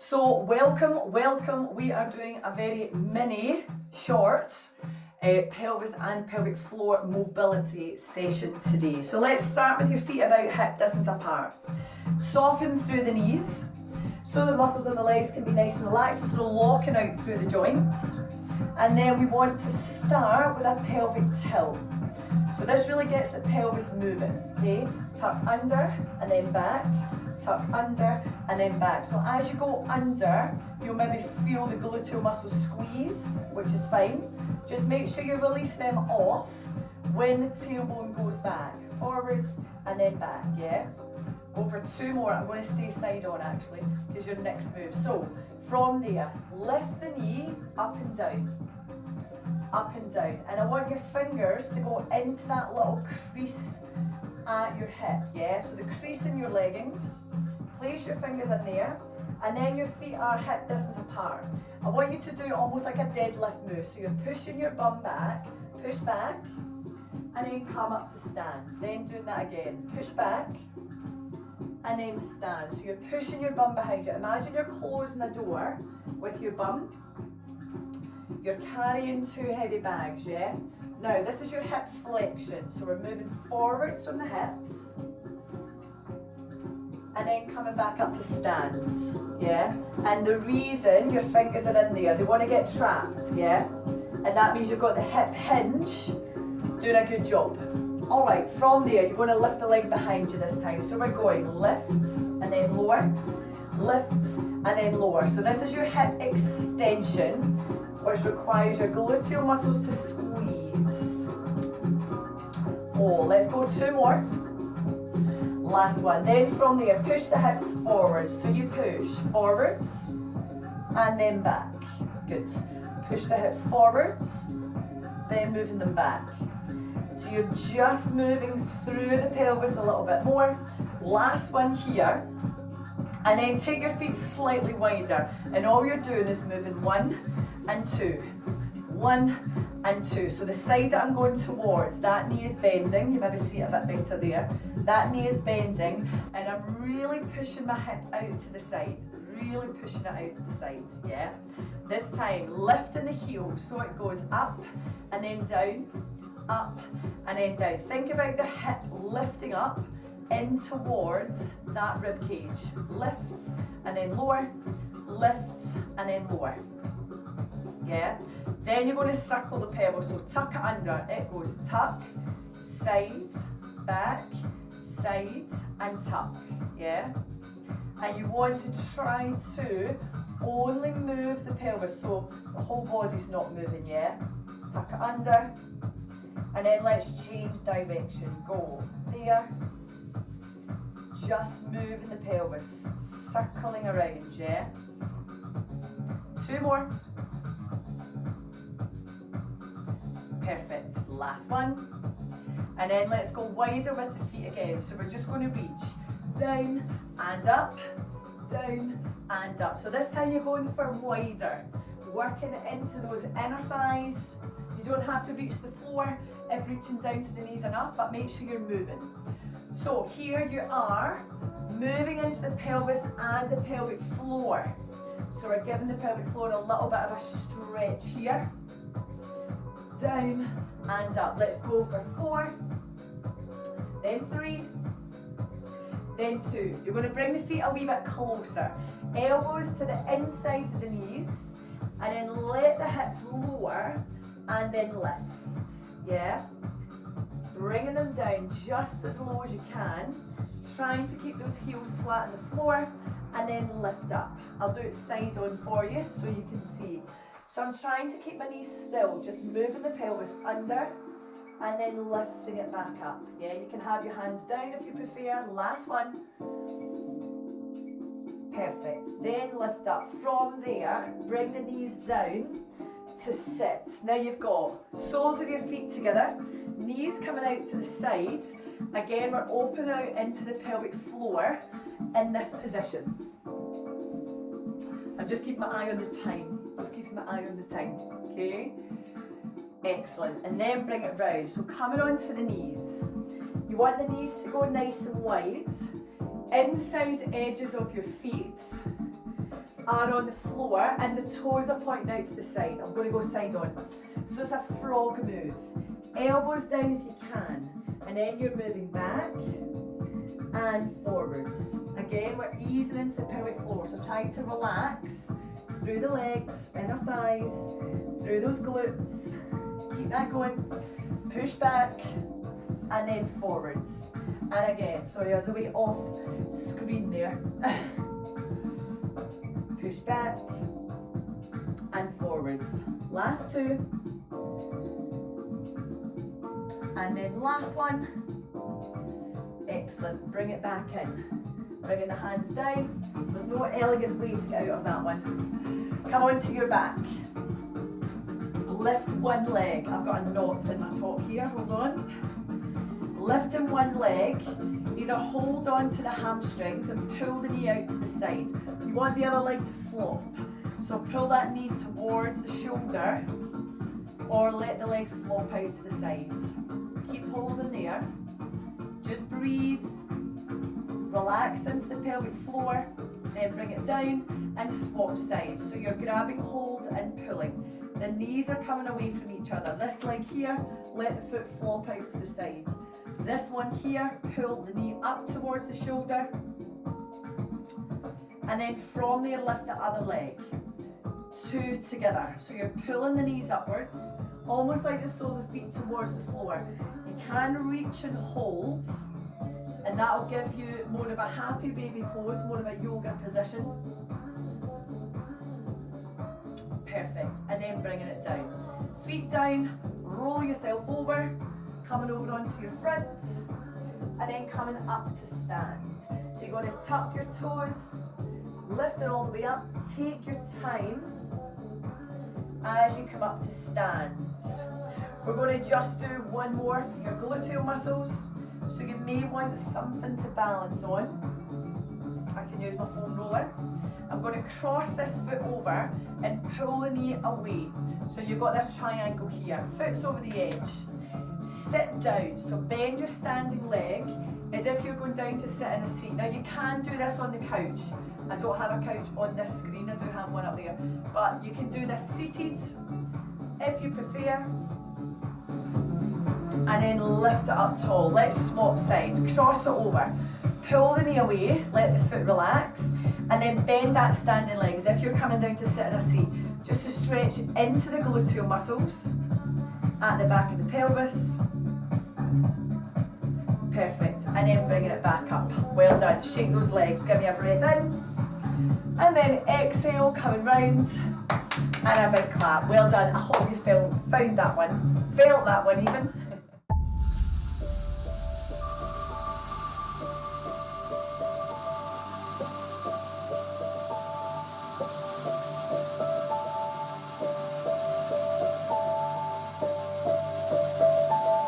So welcome. We are doing a very mini, short pelvis and pelvic floor mobility session today. So let's start with your feet about hip distance apart. Soften through the knees so the muscles in the legs can be nice and relaxed, so sort of locking out through the joints. And then we want to start with a pelvic tilt. So this really gets the pelvis moving, okay? Tuck under and then back, tuck under and then back. So as you go under, you'll maybe feel the gluteal muscles squeeze, which is fine. Just make sure you release them off when the tailbone goes back, forwards and then back, yeah? Go for 2 more. I'm going to stay side on actually, because your next move. So from there, lift the knee up and down. Up and down, and I want your fingers to go into that little crease at your hip, yeah? So the crease in your leggings, place your fingers in there, and then your feet are hip distance apart. I want you to do almost like a deadlift move, so you're pushing your bum back, push back, and then come up to stand. Then doing that again, push back, and then stand. So you're pushing your bum behind you. Imagine you're closing the door with your bum. You're carrying 2 heavy bags, yeah? Now, this is your hip flexion. So we're moving forwards from the hips. And then coming back up to stands, yeah? And the reason your fingers are in there, they want to get trapped, yeah? And that means you've got the hip hinge doing a good job. All right, from there, you're going to lift the leg behind you this time. So we're going lifts and then lower, lifts and then lower. So this is your hip extension, which requires your gluteal muscles to squeeze. Oh, let's go 2 more. Last one. Then from there, push the hips forwards. So you push forwards and then back. Good. Push the hips forwards, then moving them back. So you're just moving through the pelvis a little bit more. Last one here. And then take your feet slightly wider. And all you're doing is moving 1 and 2, 1 and 2. So the side that I'm going towards, that knee is bending. You maybe see it a bit better there. That knee is bending, and I'm really pushing my hip out to the side. Really pushing it out to the sides, yeah? This time, lifting the heel so it goes up and then down, up and then down. Think about the hip lifting up in towards that rib cage. Lift and then lower, lift and then lower. Yeah? Then you're going to circle the pelvis. So tuck it under. It goes tuck, side, back, side and tuck. Yeah? And you want to try to only move the pelvis so the whole body's not moving, yeah? Tuck it under. And then let's change direction. Go there. Just moving the pelvis, circling around, yeah? 2 more. Perfect. Last one. And then let's go wider with the feet again. So we're just going to reach down and up, down and up. So this time you're going for wider, working into those inner thighs. You don't have to reach the floor if reaching down to the knees enough, but make sure you're moving. So here you are, moving into the pelvis and the pelvic floor. So we're giving the pelvic floor a little bit of a stretch here. Down and up. Let's go for 4, then 3, then 2. You're going to bring the feet a wee bit closer. Elbows to the inside of the knees, and then let the hips lower, and then lift. Yeah? Bringing them down just as low as you can, trying to keep those heels flat on the floor, and then lift up. I'll do it side on for you so you can see. So I'm trying to keep my knees still, just moving the pelvis under and then lifting it back up. Yeah, you can have your hands down if you prefer. Last one. Perfect. Then lift up. From there, bring the knees down to sit. Now you've got soles of your feet together, knees coming out to the sides. Again, we're opening out into the pelvic floor in this position. I'm just keeping my eye on the time. Just keeping my eye on the time, okay? Excellent. And then bring it round. So coming onto the knees. You want the knees to go nice and wide. Inside edges of your feet. are on the floor and the toes are pointing out to the side. I'm going to go side on. So it's a frog move. Elbows down if you can. And then you're moving back and forwards. Again, we're easing into the pelvic floor. So try to relax through the legs, inner thighs, through those glutes. Keep that going. Push back and then forwards. And again, sorry, I was a bit off screen there. Push back and forwards. Last two. And then last one. Excellent. Bring it back in. Bringing the hands down. There's no elegant way to get out of that one. Come onto your back. Lift one leg. I've got a knot in my top here. Hold on. Lifting one leg. Either hold on to the hamstrings and pull the knee out to the side. You want the other leg to flop. So pull that knee towards the shoulder or let the leg flop out to the sides. Keep holding there. Just breathe. Relax into the pelvic floor. Then bring it down and swap sides. So you're grabbing hold and pulling. The knees are coming away from each other. This leg here, let the foot flop out to the sides. This one here, pull the knee up towards the shoulder. And then from there, lift the other leg. Two together. So you're pulling the knees upwards, almost like the soles of feet towards the floor. You can reach and hold, and that will give you more of a happy baby pose, more of a yoga position. Perfect. And then bringing it down. Feet down, roll yourself over, coming over onto your fronts, and then coming up to stand. So you're going to tuck your toes, lift it all the way up, take your time as you come up to stand. We're going to just do one more for your gluteal muscles, so you may want something to balance on. I can use my foam roller. I'm going to cross this foot over and pull the knee away. So you've got this triangle here, foot's over the edge. Sit down, so bend your standing leg as if you're going down to sit in a seat. Now you can do this on the couch. I don't have a couch on this screen, I do have one up there. But you can do this seated if you prefer. And then lift it up tall. Let's swap sides. Cross it over. Pull the knee away, let the foot relax, and then bend that standing leg as if you're coming down to sit in a seat. Just to stretch into the gluteal muscles at the back of the pelvis. Perfect. And then bringing it back up. Well done. Shake those legs. Give me a breath in. And then exhale, coming round. And a big clap. Well done. I hope you found that one. Felt that one even.